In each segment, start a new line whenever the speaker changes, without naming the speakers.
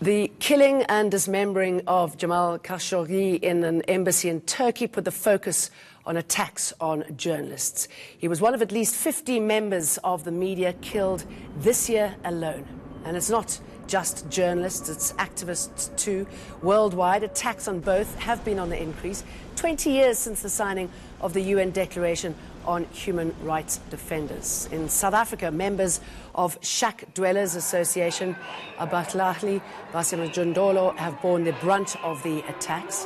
The killing and dismembering of Jamal Khashoggi in an embassy in Turkey put the focus on attacks on journalists. He was one of at least 50 members of the media killed this year alone. And it's not just journalists, it's activists too. Worldwide, attacks on both have been on the increase. 20 years since the signing of the UN Declaration on Human Rights Defenders. In South Africa, members of Shack Dwellers Association, Abahlali, Basemjondolo have borne the brunt of the attacks.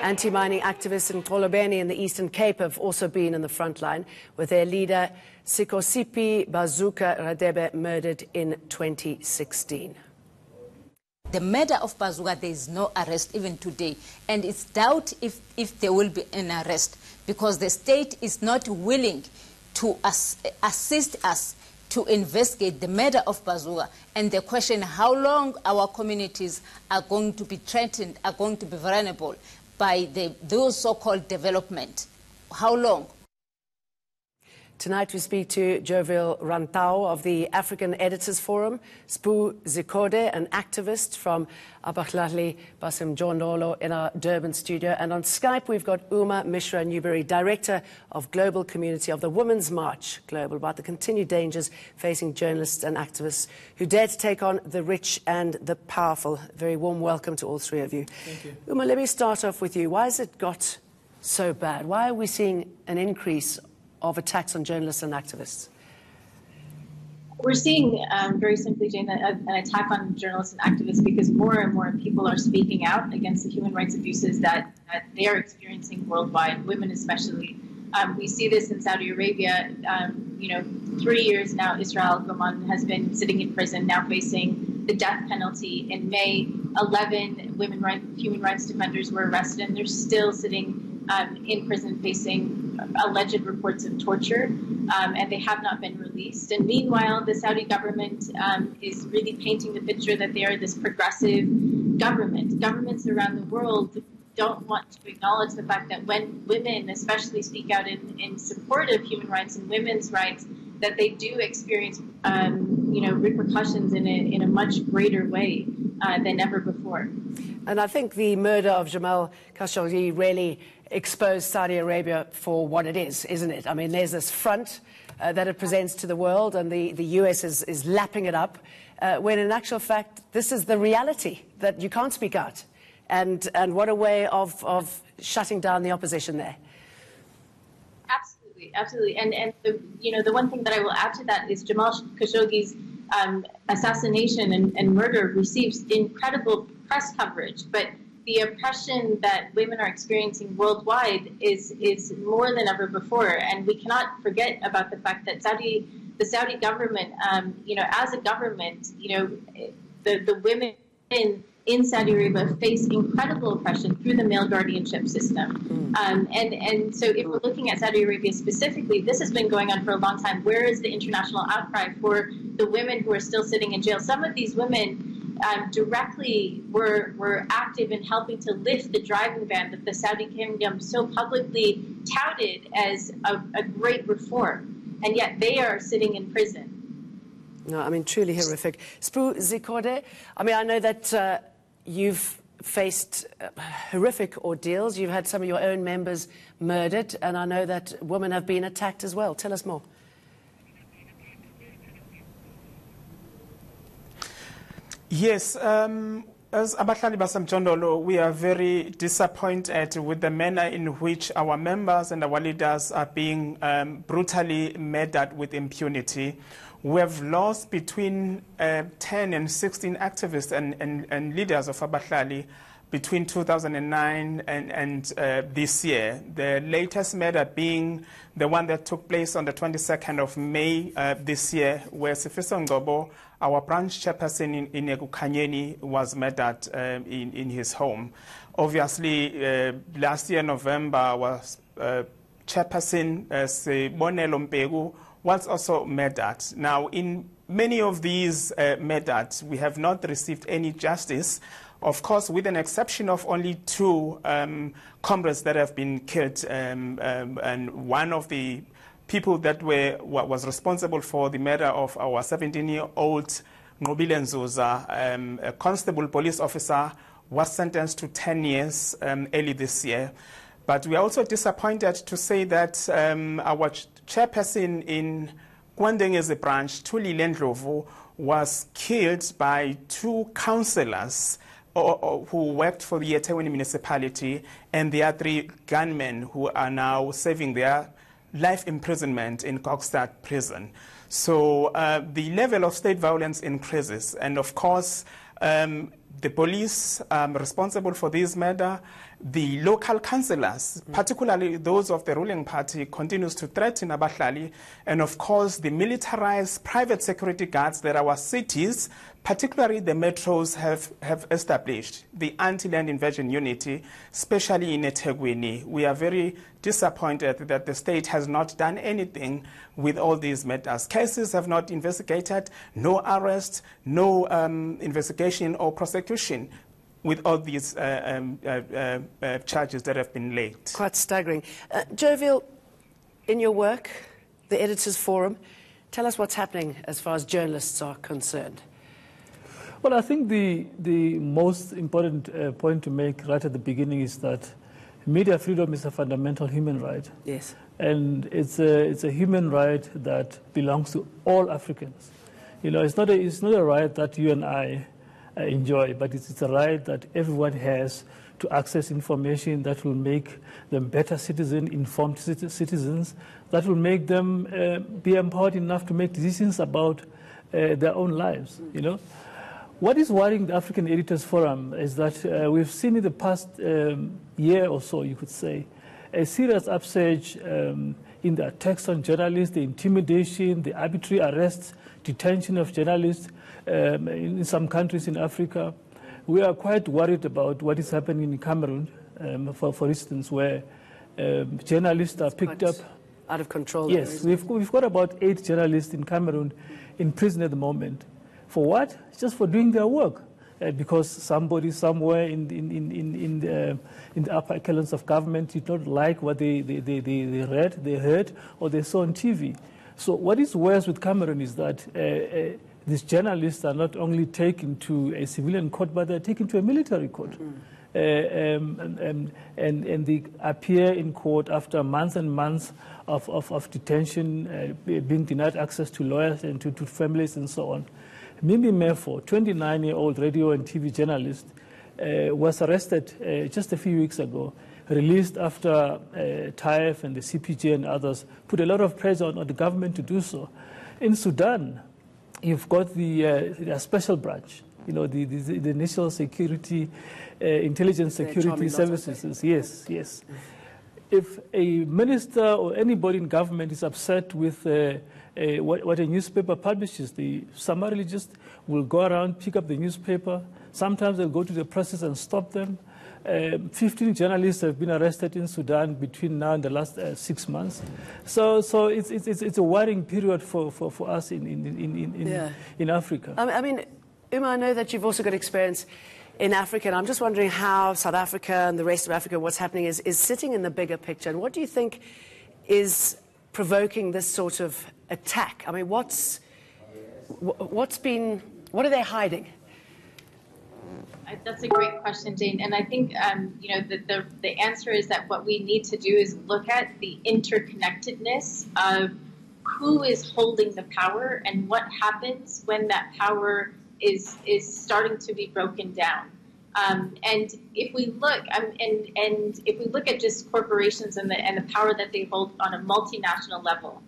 Anti-mining activists in Xolobeni in the Eastern Cape have also been in the front line, with their leader, Sikosipi Bazuka Radebe, murdered in 2016.
The murder of Bazuka, there is no arrest even today. And it's doubt if there will be an arrest, because the state is not willing to assist us to investigate the murder of Bazuka. And the question how long our communities are going to be threatened, are going to be vulnerable by those so-called development. How long?
Tonight we speak to Jovial Rantao of the African Editors Forum, Zikode, an activist from Abahlali, Basemjondolo, in our Durban studio. And on Skype we've got Mishra-Newbery, Director of Global Community of the Women's March Global, about the continued dangers facing journalists and activists who dare to take on the rich and the powerful. Very warm welcome to all three of you.
Thank you.
Let me start off with you. Why has it got so bad? Why are we seeing an increase of attacks on journalists and activists?
We're seeing, very simply, Jane, an attack on journalists and activists because more and more people are speaking out against the human rights abuses that they are experiencing worldwide, women especially. We see this in Saudi Arabia. 3 years now, Israel Goman has been sitting in prison, now facing the death penalty. In May, 11 human rights defenders were arrested, and they're still sitting in prison facing alleged reports of torture, and they have not been released. And meanwhile, the Saudi government is really painting the picture that they are this progressive government. Governments around the world don't want to acknowledge the fact that when women especially speak out in support of human rights and women's rights, that they do experience repercussions in a much greater way than ever before.
And I think the murder of Jamal Khashoggi really exposed Saudi Arabia for what it is, isn't it? I mean, there's this front that it presents to the world, and the US is lapping it up, when in actual fact, this is the reality, that you can't speak out. And what a way of shutting down the opposition there.
Absolutely. And the one thing that I will add to that is Jamal Khashoggi's assassination and murder receives incredible press coverage, but the oppression that women are experiencing worldwide is more than ever before. And we cannot forget about the fact that the Saudi government, as a government, the women in Saudi Arabia face incredible oppression through the male guardianship system. And so if we're looking at Saudi Arabia specifically, this has been going on for a long time. Where is the international outcry for the women who are still sitting in jail? Some of these women directly were active in helping to lift the driving ban that the Saudi kingdom so publicly touted as a great reform, and yet they are sitting in prison.
No, I mean, truly horrific. Zikode, I mean, I know that you've faced horrific ordeals. You've had some of your own members murdered, and I know that women have been attacked as well. Tell us more.
Yes, as Abahlali Basemjondolo, we are very disappointed with the manner in which our members and our leaders are being brutally murdered with impunity. We have lost between 10 and 16 activists and leaders of Abahlali between 2009 and this year. The latest murder being the one that took place on the 22nd of May this year, where Sifiso Ngobo, our branch chairperson in Ekukhanyeni, was murdered in his home. Obviously, last year, November, our chairperson, Sebonelo Mpegu, was also murdered. Now, in many of these murders, we have not received any justice. Of course, with an exception of only 2 comrades that have been killed, and one of the people that was responsible for the murder of our 17-year-old Ngobile Nzuza, a constable police officer, was sentenced to 10 years early this year. But we are also disappointed to say that our chairperson in Kwandengeze branch, Thuli Lendlovu, was killed by two councillors who worked for the eThekwini municipality, and there are 3 gunmen who are now serving their life imprisonment in Kokstad prison. So the level of state violence increases, and of course the police responsible for this murder, the local councillors, particularly those of the ruling party, continues to threaten Abahlali, and of course the militarized private security guards that our cities, particularly the metros, have established, the anti-land invasion unity, especially in eThekwini. We are very disappointed that the state has not done anything with all these matters. Cases have not investigated, no arrest, no investigation or prosecution with all these charges that have been laid.
Quite staggering. Jovial, in your work, the Editors Forum, tell us what's happening as far as journalists are concerned.
Well, I think the most important point to make right at the beginning is that media freedom is a fundamental human right.
Yes.
And it's a human right that belongs to all Africans. You know, it's not a right that you and I enjoy, but it's a right that everyone has to access information that will make them better citizens, informed citizens, that will make them be empowered enough to make decisions about their own lives, you know. What is worrying the African Editors Forum is that we've seen in the past year or so, you could say, a serious upsurge in the attacks on journalists, the intimidation, the arbitrary arrests, detention of journalists in some countries in Africa. We are quite worried about what is happening in Cameroon, for instance, where journalists are picked up.
Out of control.
Yes, we've got about 8 journalists in Cameroon in prison at the moment. For what? Just for doing their work. Because somebody somewhere in the upper echelons of government did not like what they read, they heard, or they saw on TV. So what is worse with Cameroon is that these journalists are not only taken to a civilian court, but they're taken to a military court. And they appear in court after months and months of detention, being denied access to lawyers and to families and so on. Mimi Mefo, 29-year-old radio and TV journalist, was arrested just a few weeks ago, released after TAIF and the CPJ and others put a lot of pressure on the government to do so. In Sudan, you've got the special branch, you know, the National Security, Intelligence Security Services. Yes, yes. If a minister or anybody in government is upset with what a newspaper publishes, they summarily just will go around, pick up the newspaper. Sometimes they'll go to the presses and stop them. 15 journalists have been arrested in Sudan between now and the last 6 months. So it's a worrying period for us in Africa.
I mean, Uma, I know that you've also got experience in Africa, and I'm just wondering how South Africa and the rest of Africa, what's happening is sitting in the bigger picture. And what do you think is provoking this sort of attack? I mean, what are they hiding?
That's a great question, Jane. And I think, you know, the answer is that what we need to do is look at the interconnectedness of who is holding the power and what happens when that power is starting to be broken down. And if we look, and if we look at just corporations and the power that they hold on a multinational level,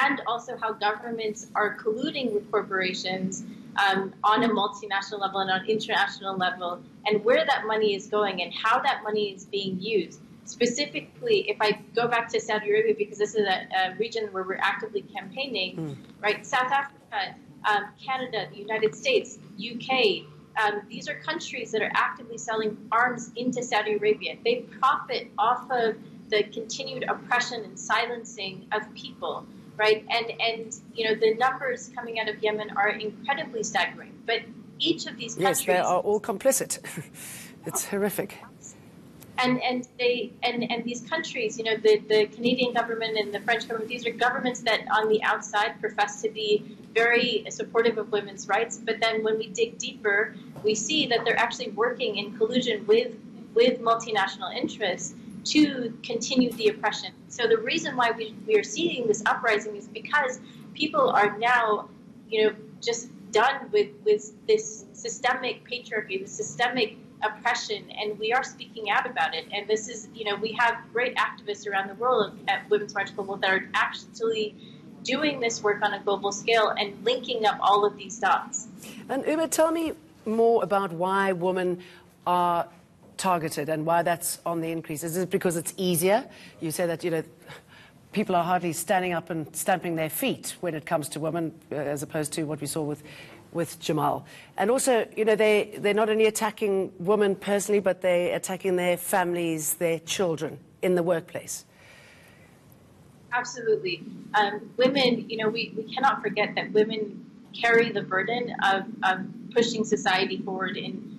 and also how governments are colluding with corporations on a multinational level and on an international level, and where that money is going and how that money is being used. Specifically, if I go back to Saudi Arabia, because this is a region where we're actively campaigning, right? South Africa, Canada, the United States, UK, these are countries that are actively selling arms into Saudi Arabia. They profit off of the continued oppression and silencing of people, right? And you know, the numbers coming out of Yemen are incredibly staggering. But each of these countries...
Yes, they are all complicit. It's horrific.
And these countries, the Canadian government and the French government, these are governments that on the outside profess to be very supportive of women's rights. But then when we dig deeper, we see that they're actually working in collusion with multinational interests to continue the oppression. So the reason why we are seeing this uprising is because people are now, just done with this systemic patriarchy, this systemic oppression, and we are speaking out about it. And this is, we have great activists around the world at Women's March Global that are actually doing this work on a global scale and linking up all of these dots.
And Uma, tell me more about why women are targeted and why that's on the increase. Is it because it's easier? You say that, people are hardly standing up and stamping their feet when it comes to women, as opposed to what we saw with Jamal. And also, they're not only attacking women personally, but they're attacking their families, their children in the workplace.
Absolutely. Women, we cannot forget that women carry the burden of pushing society forward in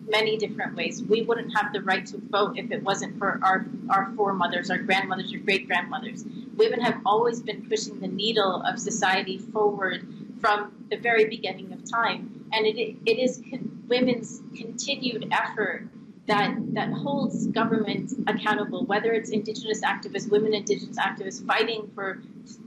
many different ways. We wouldn't have the right to vote if it wasn't for our foremothers, our grandmothers, our great-grandmothers. Women have always been pushing the needle of society forward from the very beginning of time. And it is women's continued effort that holds government accountable, whether it's Indigenous activists, women Indigenous activists fighting for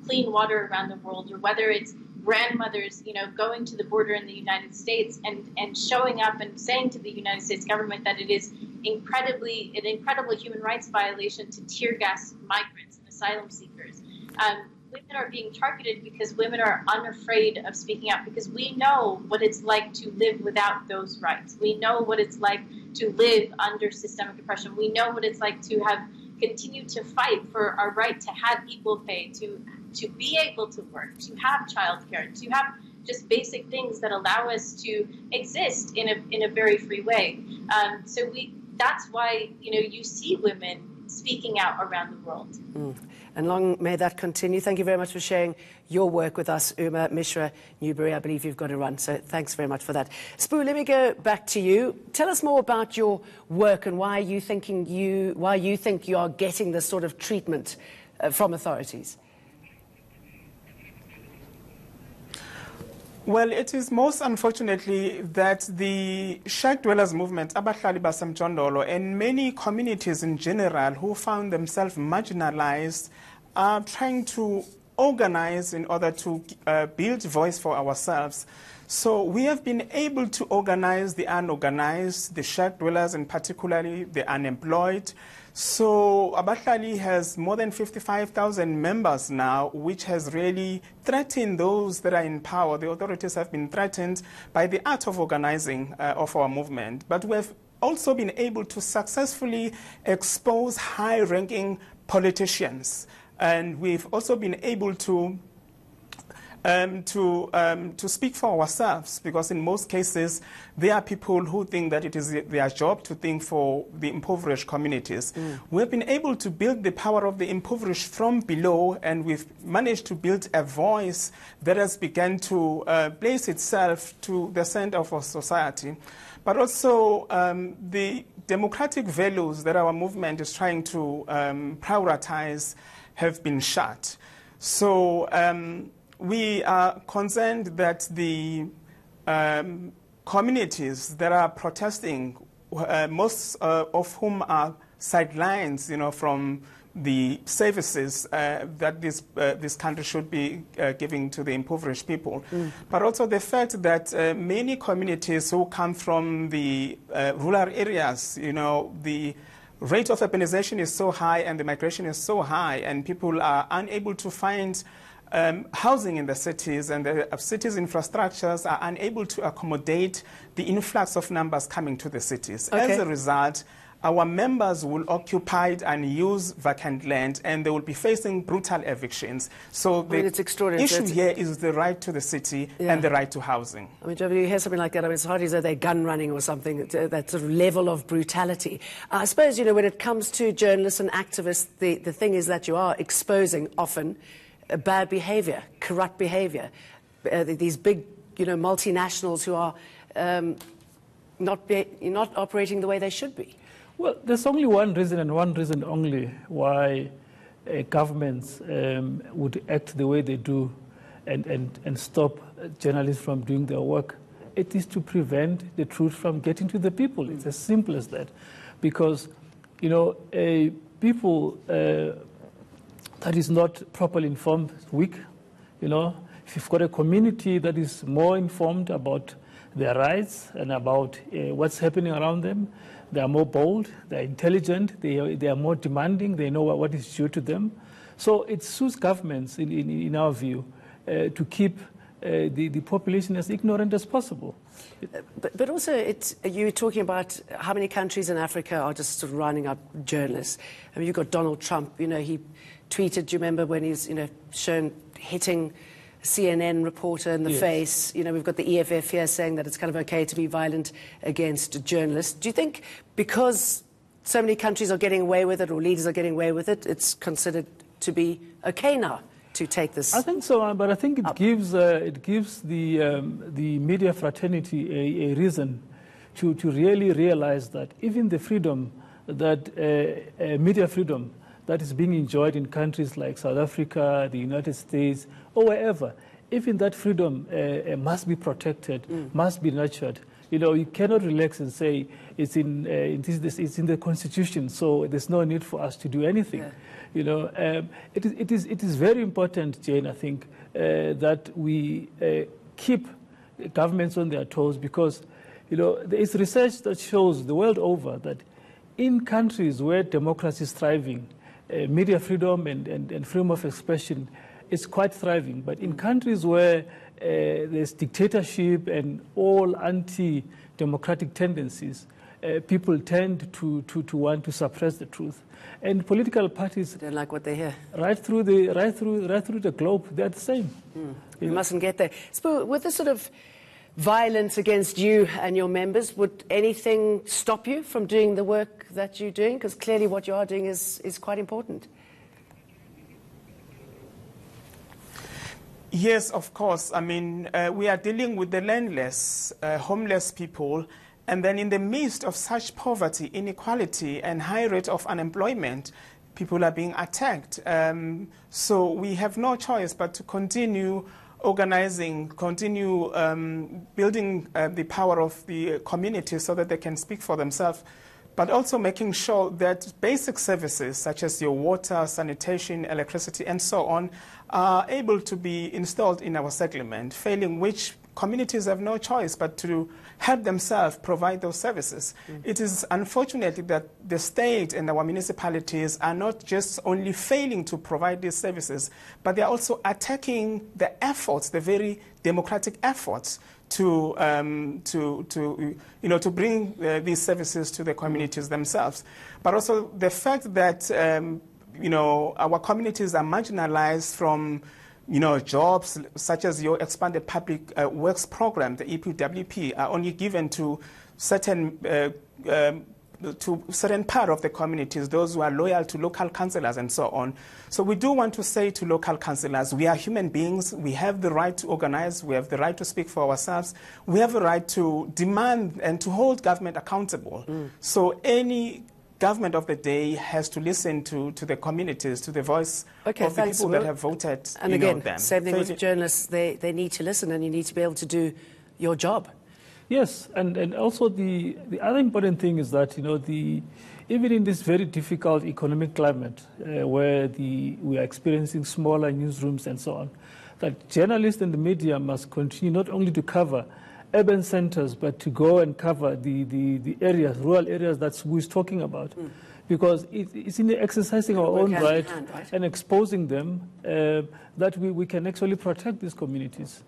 clean water around the world, or whether it's grandmothers, going to the border in the United States and showing up and saying to the United States government that it is an incredible human rights violation to tear gas migrants and asylum seekers. Women are being targeted because women are unafraid of speaking out, because we know what it's like to live without those rights. We know what it's like to live under systemic oppression. We know what it's like to have continued to fight for our right to have equal pay, to be able to work, to have childcare, to have just basic things that allow us to exist in a very free way. That's why you see women speaking out around the world.
And long may that continue. Thank you very much for sharing your work with us, Uma. Mishra-Newbery, I believe you've got to run, so thanks very much for that. Spoo, let me go back to you. Tell us more about your work and why you think you are getting this sort of treatment from authorities.
Well, it is most unfortunately that the shack dwellers movement, Abahlali, Basemjondolo, and many communities in general who found themselves marginalized are trying to organize in order to build voice for ourselves. So we have been able to organize the unorganized, the shack dwellers, and particularly the unemployed. So Abahlali has more than 55,000 members now, which has really threatened those that are in power. The authorities have been threatened by the art of organizing of our movement. But we have also been able to successfully expose high-ranking politicians. And we've also been able to speak for ourselves, because in most cases there are people who think that it is their job to think for the impoverished communities. We've been able to build the power of the impoverished from below, and we've managed to build a voice that has begun to place itself to the center of our society. But also the democratic values that our movement is trying to prioritize have been shut. So we are concerned that the communities that are protesting, most of whom are sidelines, from the services that this country should be giving to the impoverished people. But also the fact that many communities who come from the rural areas, the rate of urbanization is so high and the migration is so high, and people are unable to find housing in the cities, and the cities' infrastructures are unable to accommodate the influx of numbers coming to the cities. Okay. As a result, our members will occupy and use vacant land, and they will be facing brutal evictions. So the issue here is the right to the city and the right to housing.
I mean, Jovial, you hear something like that, it's hardly as though they're gun running or something, that sort of level of brutality. I suppose, when it comes to journalists and activists, the thing is that you are exposing often bad behavior, corrupt behavior. These big, multinationals who are not operating the way they should be.
Well, there's only one reason and one reason only why governments would act the way they do and stop journalists from doing their work. It is to prevent the truth from getting to the people. It's as simple as that. Because, you know, people that is not properly informed is weak. You know, if you've got a community that is more informed about their rights and about what's happening around them, they are more bold, they're intelligent, they are more demanding, they know what is due to them. So it suits governments, in our view, to keep the population as ignorant as possible.
But also, you were talking about how many countries in Africa are just sort of rounding up journalists. I mean, you've got Donald Trump, you know, he tweeted, do you remember when he's, you know, shown hitting a CNN reporter in the face? You know, we've got the EFF here saying that it's kind of okay to be violent against journalists. Do you think because so many countries are getting away with it, or leaders are getting away with it, it's considered to be okay now to take this?
I think so, but I think it gives the media fraternity a reason to really realize that even the freedom that media freedom that is being enjoyed in countries like South Africa, the United States, or wherever, even that freedom must be protected, must be nurtured. You know, you cannot relax and say it's in the Constitution, so there's no need for us to do anything. Yeah. You know, it is very important, Jane, I think, that we keep governments on their toes, because, you know, there is research that shows the world over that in countries where democracy is thriving, media freedom and freedom of expression is quite thriving. But in countries where there's dictatorship and all anti-democratic tendencies, people tend to want to suppress the truth. And political parties
don't like what they hear.
Right through the globe, they're the same.
You mustn't get there. So with this sort of violence against you and your members, would anything stop you from doing the work that you're doing? Because clearly what you are doing is quite important.
Yes, of course. I mean, we are dealing with the landless, homeless people, and then in the midst of such poverty, inequality, and high rate of unemployment, people are being attacked. So we have no choice but to continue organizing, continue building the power of the community so that they can speak for themselves, but also making sure that basic services such as your water, sanitation, electricity, and so on are able to be installed in our settlement, failing which communities have no choice but to help themselves provide those services. It is unfortunate that the state and our municipalities are not just only failing to provide these services, but they are also attacking the efforts, the very democratic efforts to bring these services to the communities themselves. But also the fact that our communities are marginalized from jobs such as your expanded public works program, the EPWP, are only given to certain part of the communities, those who are loyal to local councillors and so on. So we do want to say to local councillors, we are human beings, we have the right to organize, we have the right to speak for ourselves, we have a right to demand and to hold government accountable. So any government of the day has to listen to the communities, to the voice of the people that have voted
and again,
them.
Same thing with journalists, they need to listen, and you need to be able to do your job.
Yes, and also the other important thing is that, even in this very difficult economic climate where we are experiencing smaller newsrooms and so on, that journalists and the media must continue not only to cover urban centers, but to go and cover the areas, rural areas that we're talking about. Because it's in exercising our own right and exposing them that we can actually protect these communities.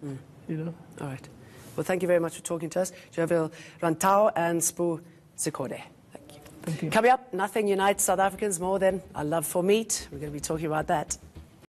All
right. Well, thank you very much for talking to us. Jovial Rantao and Zikode. Thank you.
Thank you.
Coming up, nothing unites South Africans more than a love for meat. We're going to be talking about that.